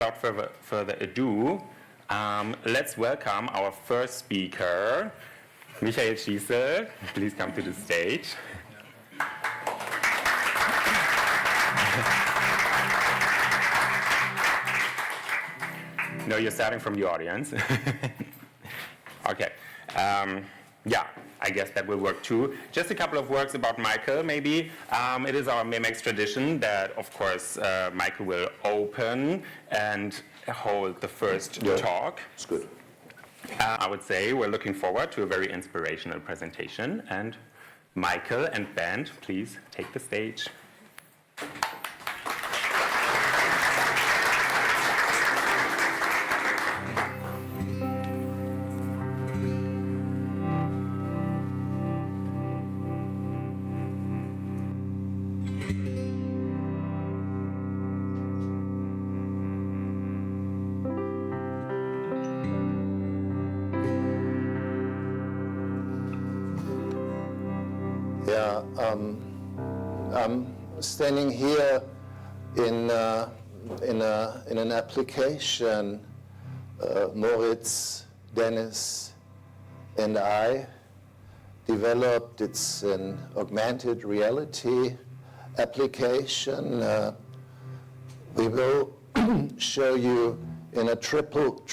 without further ado, let's welcome our first speaker, Michael Schiessl. Please come to the stage. No, you're starting from the audience. Okay. Yeah, I guess that will work too. Just a couple of words about Michael, maybe. It is our MEMEX tradition that, of course, Michael will open and hold the first talk. It's good. I would say we're looking forward to a very inspirational presentation. And Michael and band, please take the stage. I'm standing here in an application Moritz, Dennis, and I developed. It's an augmented reality application. We will show you in a triple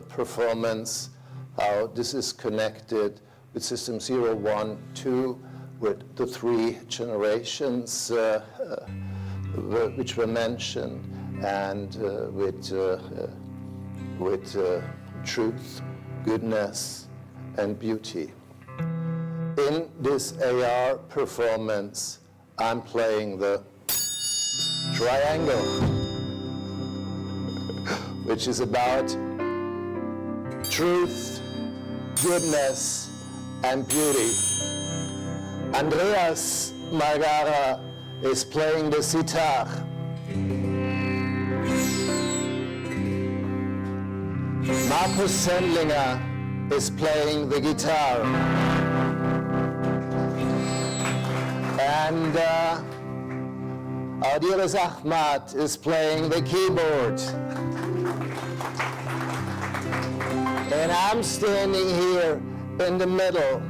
performance how this is connected with System 0, 1, 2, with the three generations which were mentioned, and with truth, goodness, and beauty. In this AR performance, I'm playing the triangle, which is about truth, goodness, and beauty. Andreas Margara is playing the sitar. Markus Sendlinger is playing the guitar. And Audiris Ahmad is playing the keyboard. And I'm standing here in the middle,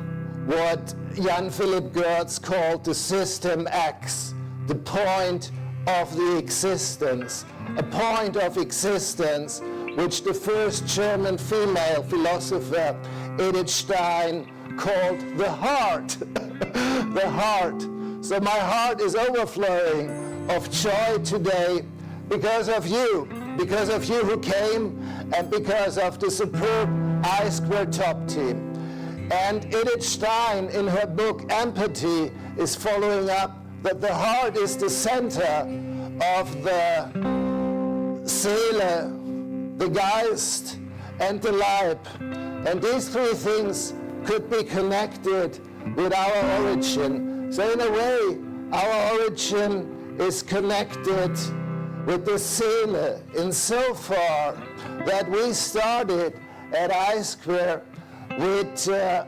what Jan Philipp Goertz called the System X, the point of the existence, a point of existence which the first German female philosopher, Edith Stein, called the heart. The heart. So my heart is overflowing of joy today because of you who came, and because of the superb I2 top team. And Edith Stein, in her book Empathy, is following up that the heart is the center of the Seele, the Geist, and the Leib. And these three things could be connected with our origin. So in a way, our origin is connected with the Seele insofar that we started at I2 with a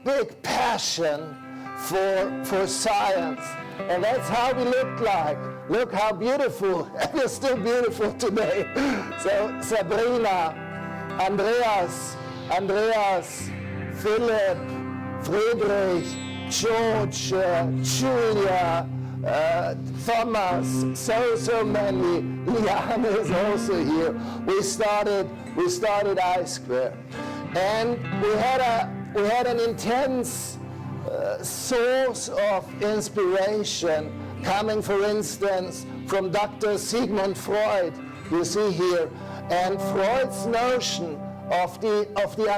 big passion for science. And that's how we look like. Look how beautiful, and you're still beautiful today. So Sabrina, Andreas, Philip, Friedrich, George, Julia, Thomas, so many. Liane is also here. We started I2. And we had an intense source of inspiration coming, for instance, from Dr. Sigmund Freud, you see here. And Freud's notion of the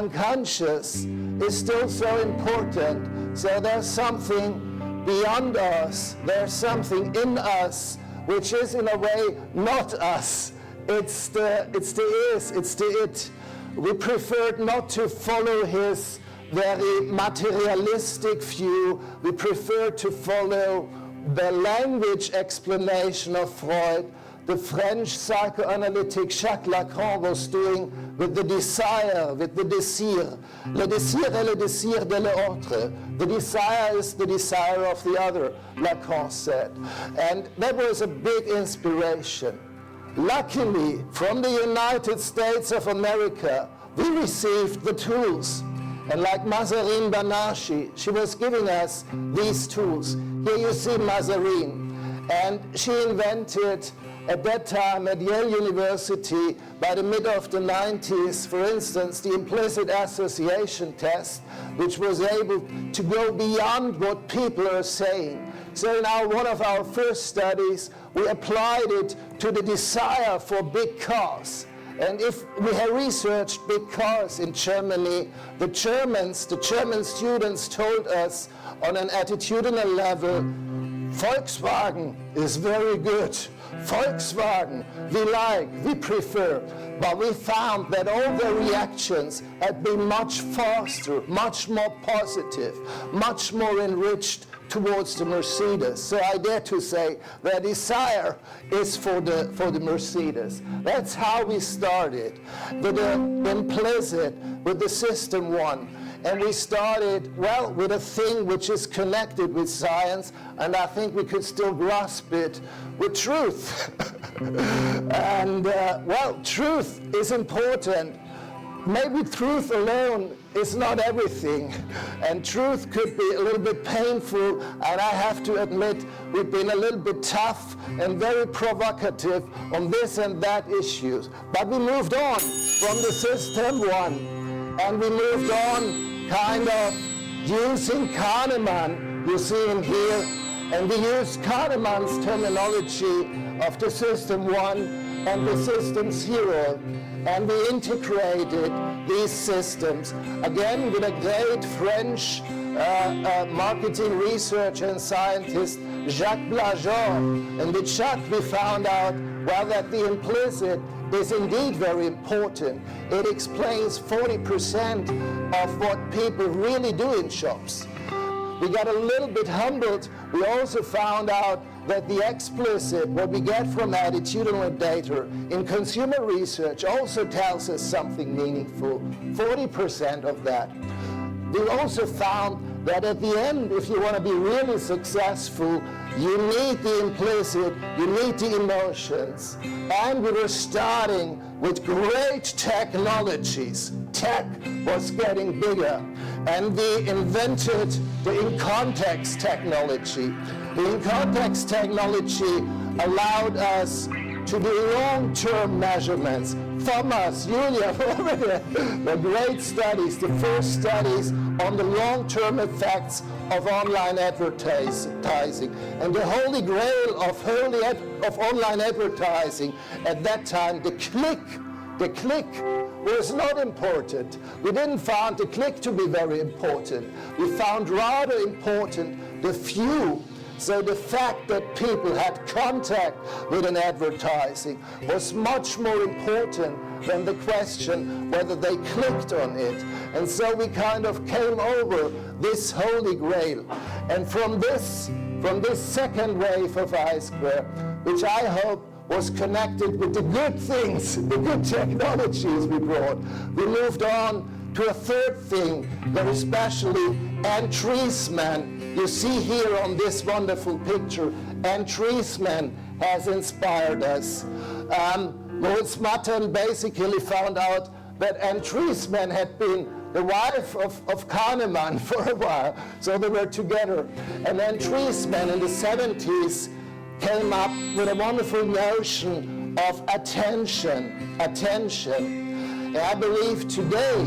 unconscious is still so important. So there's something beyond us, there's something in us, which is in a way not us. It's the it. We preferred not to follow his very materialistic view. We preferred to follow the language explanation of Freud, the French psychoanalytic Jacques Lacan was doing with the desire, with the désir. Le désir est le désir de l'autre. The desire is the desire of the other, Lacan said. And that was a big inspiration. luckily, from the United States of America, we received the tools. And like Mazarine Banashi, she was giving us these tools. Here you see Mazarine. And she invented, at that time at Yale University, by the mid of the 90s, for instance, the implicit association test, which was able to go beyond what people are saying. So in one of our first studies, we applied it to the desire for big cars. And if we had researched big cars in Germany, the German students told us on an attitudinal level, Volkswagen is very good. Volkswagen, we prefer. But we found that all their reactions had been much faster, much more positive, much more enriched towards the Mercedes. So I dare to say their desire is for the Mercedes. That's how we started, with the implicit, with the system one. And we started, well, with a thing which is connected with science, and I think we could still grasp it with truth. And, well, truth is important. Maybe truth alone is not everything, and truth could be a little bit painful, and I have to admit we've been a little bit tough and very provocative on this and that issues. But we moved on from the system one, and we moved on kind of using Kahneman, you see him here, and we used Kahneman's terminology of the system one and the system zero, and we integrated these systems, again with a great French marketing researcher and scientist, Jacques Blajon. And with Jacques we found out, well, that the implicit is indeed very important. It explains 40% of what people really do in shops. We got a little bit humbled. We also found out that the explicit, what we get from attitudinal data in consumer research, also tells us something meaningful, 40% of that. We also found that at the end, if you want to be really successful, you need the implicit, you need the emotions. And we were starting with great technologies. Tech was getting bigger. And we invented the in-context technology. The in-context technology allowed us to do long-term measurements. Thomas, Julia, over there, the great studies, the first studies on the long-term effects of online advertising. And the holy grail of online advertising at that time, the click was not important. We didn't find the click to be very important. We found rather important the view. So the fact that people had contact with an advertising was much more important than the question whether they clicked on it. And so we kind of came over this holy grail. And from this second wave of I-Square, which I hope was connected with the good things, the good technologies we brought, we moved on to a third thing, very specially, Anne Treisman. You see here on this wonderful picture, Anne Treisman has inspired us. Moritz Matten basically found out that Anne Treisman had been the wife of Kahneman for a while, so they were together. And Anne Treisman in the 70s came up with a wonderful notion of attention. And I believe today,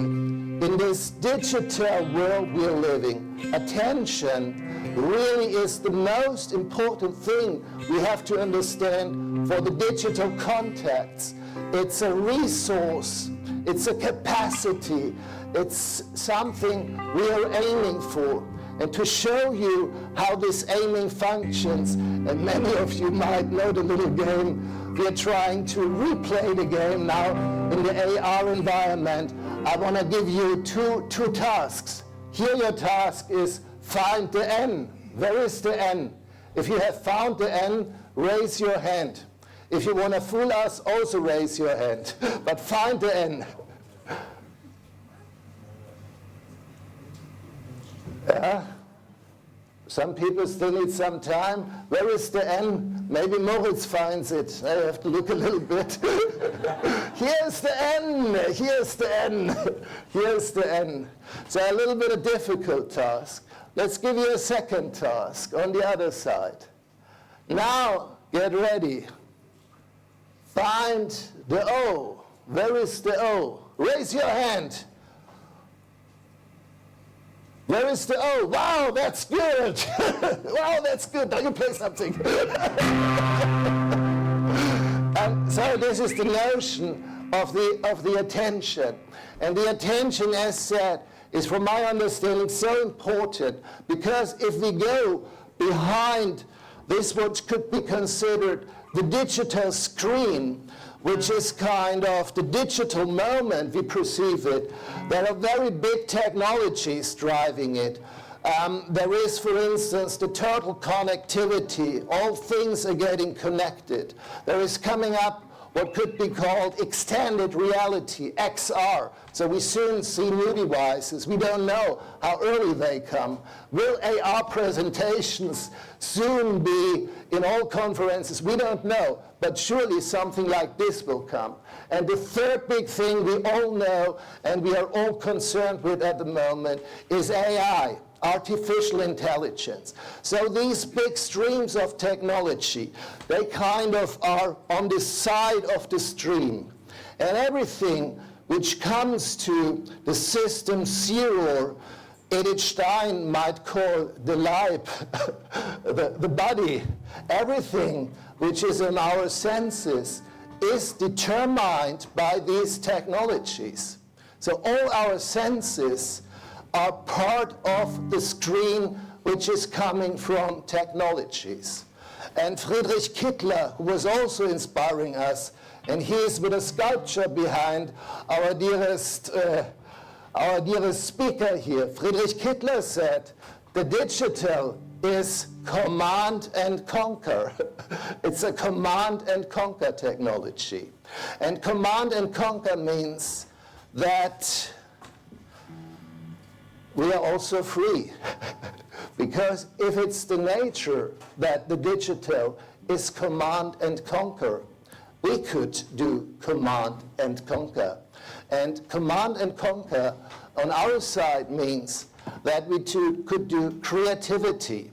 in this digital world we're living, attention really is the most important thing we have to understand for the digital contacts. It's a resource, it's a capacity, it's something we are aiming for. And to show you how this aiming functions, and many of you might know the little game, we're trying to replay the game now in the AR environment. I want to give you two tasks. Here your task is find the N. Where is the N? If you have found the N, raise your hand. If you want to fool us, also raise your hand. But find the N. Yeah? Some people still need some time. Where is the N? Maybe Moritz finds it. I have to look a little bit. Here's the N, here's the N, here's the N. So a little bit of difficult task. Let's give you a second task on the other side. Now, get ready. Find the O. Where is the O? Raise your hand. Where is the O? Wow, that's good. Wow, that's good. Now you play something. And so this is the notion of the attention. And the attention, as said, is, from my understanding, so important, because if we go behind this, what could be considered the digital screen, which is kind of the digital moment we perceive it, there are very big technologies driving it. There is, for instance, the total connectivity. All things are getting connected. There is coming up what could be called extended reality, XR. So we soon see new devices. We don't know how early they come. Will AR presentations soon be in all conferences? We don't know, but surely something like this will come. And the third big thing we all know and we are all concerned with at the moment is AI. Artificial intelligence. So these big streams of technology, they kind of are on the side of the stream. And everything which comes to the system zero, Edith Stein might call the Leib, the body, everything which is in our senses is determined by these technologies. So all our senses are part of the screen which is coming from technologies. And Friedrich Kittler, who was also inspiring us, and he is with a sculpture behind our dearest speaker here. Friedrich Kittler said, the digital is command and conquer. It's a command and conquer technology. And command and conquer means that we are also free. Because if it's the nature that the digital is command and conquer, we could do command and conquer. And command and conquer on our side means that we could do creativity,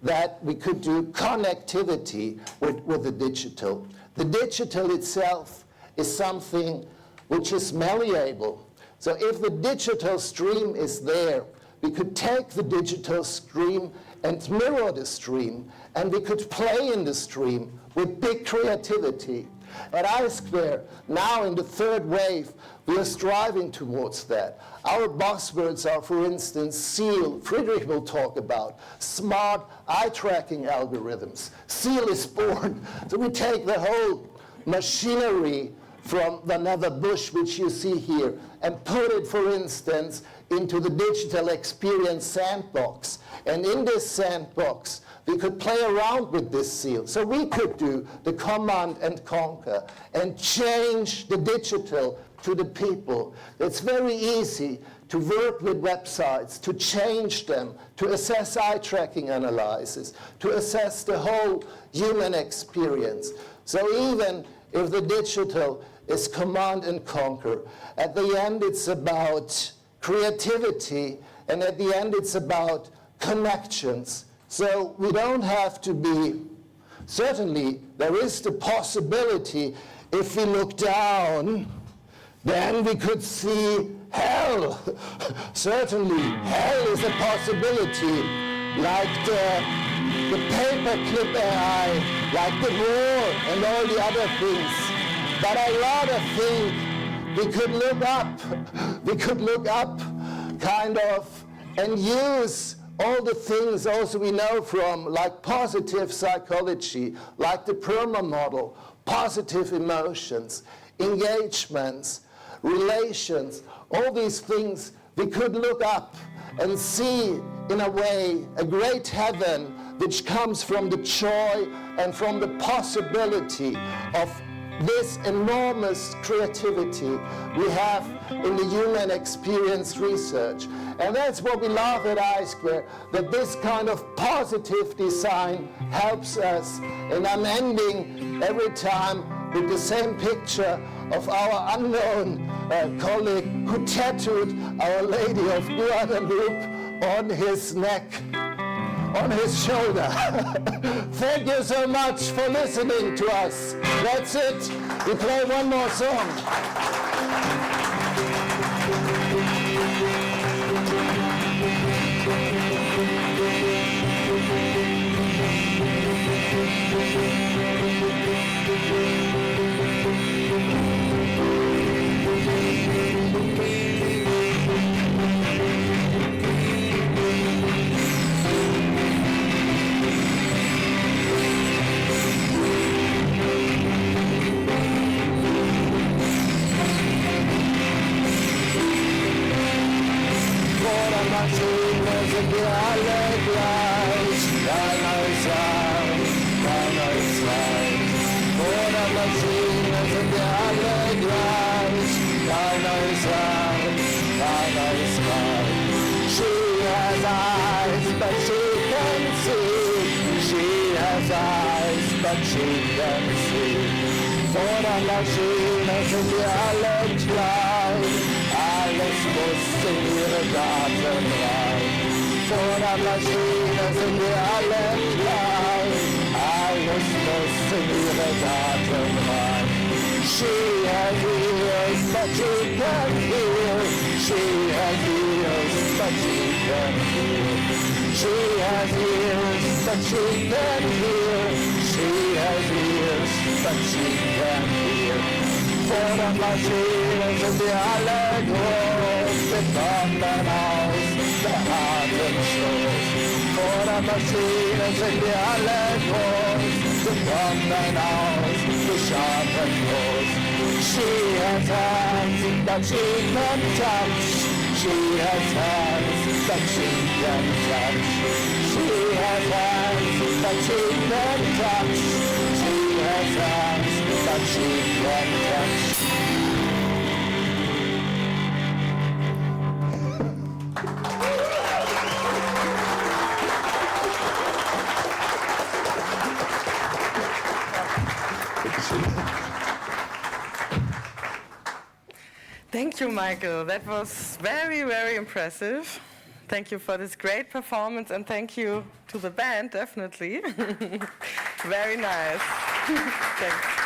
that we could do connectivity with the digital. The digital itself is something which is malleable. So if the digital stream is there, we could take the digital stream and mirror the stream, and we could play in the stream with big creativity. At iSquare, now in the third wave, we are striving towards that. Our buzzwords are, for instance, Schiessl, Friedrich will talk about, smart eye tracking algorithms. Schiessl is born. So we take the whole machinery from Vannevar Bush, which you see here, and put it, for instance, into the digital experience sandbox. And in this sandbox, we could play around with this seal. So we could do the command and conquer and change the digital to the people. It's very easy to work with websites, to change them, to assess eye tracking analysis, to assess the whole human experience. So even if the digital is command and conquer, at the end it's about creativity, and at the end it's about connections. So we don't have to be, certainly there is the possibility, if we look down, then we could see hell. Certainly hell is a possibility, like the paperclip AI, like the war and all the other things. But I rather think we could look up kind of and use all the things also we know from, like positive psychology, like the PERMA model, positive emotions, engagements, relations, all these things we could look up and see in a way a great heaven which comes from the joy and from the possibility of this enormous creativity we have in the human experience research. And that's what we love at iSquare, that this kind of positive design helps us. And I'm ending every time with the same picture of our unknown colleague who tattooed Our Lady of Guadalupe on his neck, on his shoulder. Thank you so much for listening to us. That's it. We play one more song. Maschinen sind wir alle gleich, keiner ist reich, keiner ist reich. Vor der Maschine sind wir alle gleich, keiner ist reich, keiner ist reich. She has eyes, but she can see. She has eyes, but she can see. Vor der Maschine sind wir alle gleich. Alles muss in ihre Daten rein. Vor der Maschine sind wir alle gleich. Alles muss in ihre Daten rein. She has ears, but she can hear. She has ears, but she can hear. She has ears, but she can hear. She has ears, but she can hear. Vor der Maschine sind wir alle groß, wir kommen aus der Atemstoß. Vor der Maschine sind wir alle groß, wir kommen aus der Atemstoß. She has hands that she can touch. She has hands that she can touch. She has hands that she can touch. She has hands that she can touch. Thank you, Michael. That was very, very impressive. Thank you for this great performance, and thank you to the band, definitely. Very nice. Thanks.